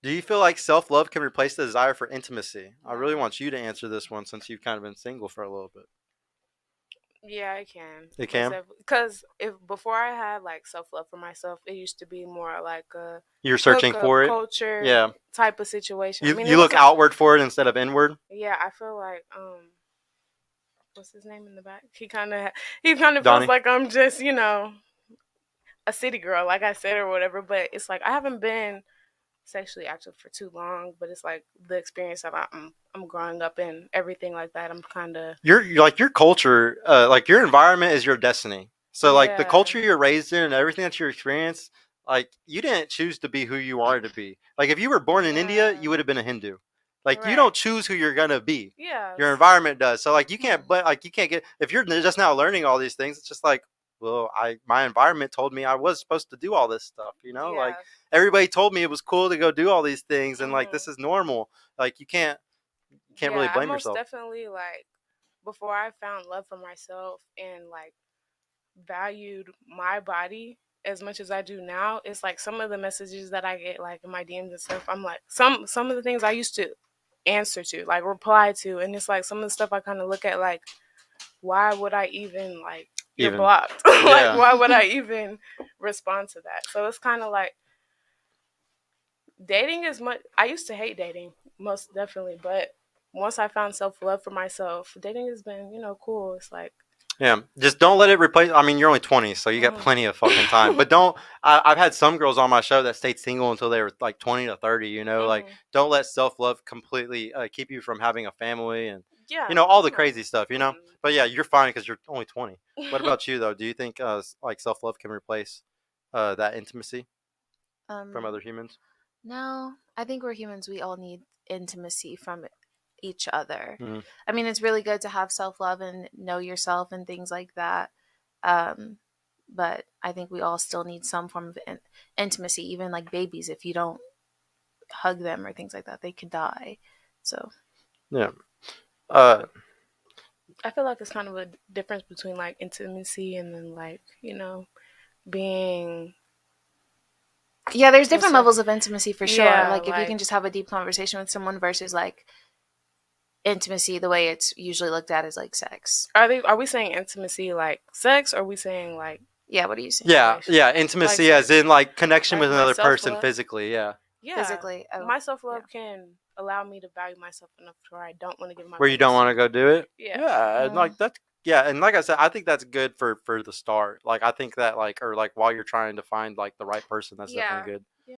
Do you feel like self-love can replace the desire for intimacy? I really No. want you to answer this one since you've kind of been single for a little bit. Yeah, I can. It Cause can. if before I had like self love for myself, it used to be more like a You're searching hookup for it. culture Yeah. type of situation. I mean, You it look wasn't. outward for it instead of inward. Yeah, I feel like what's his name in the back? He kind of feels Donnie. like I'm just a city girl, like I said or whatever. But it's like I haven't been sexually active for too long. But it's like the experience that I'm growing up in, everything like that. I'm kind of You're like your culture, like your environment is your destiny. So like the yeah, culture you're raised in and everything that you experience, like you didn't choose to be who you wanted to be. Like if you were born in India, yeah, you would have been a Hindu. Like you right, don't choose who you're gonna be. Your yes. environment does. So like you can't, Hmm. but like you can't get if you're just now learning all these things. It's just like, well, I my environment told me I was supposed to do all this stuff. Like Yes. everybody told me it was cool to go do all these things, and like this Hmm. is normal. Like you can't really Yeah, I blame most yourself. definitely like before I found love for myself and like valued my body as much as I do now. It's like some of the messages that I get like in my DMs and stuff. I'm like some of the things I used to answer to, like reply to, and it's like some of the stuff I kind of look at like why would I even like you're Even blocked? Like yeah. why would I even respond to that? So it's kind of like dating is much. I used to hate dating most definitely, but once I found self love for myself, dating has been cool. It's like Yeah, just don't let it replace. I mean, you're only 20, so you got mhm. plenty of fucking time. But don't. I've had some girls on my show that stayed single until they were like 20 to 30. Like Mhm. don't let self love completely keep you from having a family and Yeah, all the no. crazy stuff. Mm-mm. But yeah, you're fine because you're only 20. What about you though? Do you think like self love can replace that intimacy from Um, other humans? no, I think we're humans. We all need intimacy from each other. Mm-hmm. I mean, it's really good to have self love and know yourself and things like that. Um, but I think we all still need some form of intimacy, even like babies. If you don't hug them or things like that, they could die. So, Yeah. Uh, I feel like it's kind of a difference between like intimacy and then like being yeah, there's what's different the levels of intimacy for sure. yeah Like, if you like can just have a deep conversation with someone versus like intimacy, the way it's usually looked at is like sex. are we saying intimacy like sex or are we saying like Yeah, what are you saying? yeah, relation yeah, like intimacy as in like connection like with my another self person love. physically. Yeah. Yeah, Physically? Oh, my self yeah. love can allow me to value myself enough to where I don't want to give my Where you don't feelings to want to you. go do it. Yeah. Yeah, and Mm. like that's yeah, and like I said, I think that's good for the start. Like I think that like or like while you're trying to find like the right person, that's definitely Yeah. good.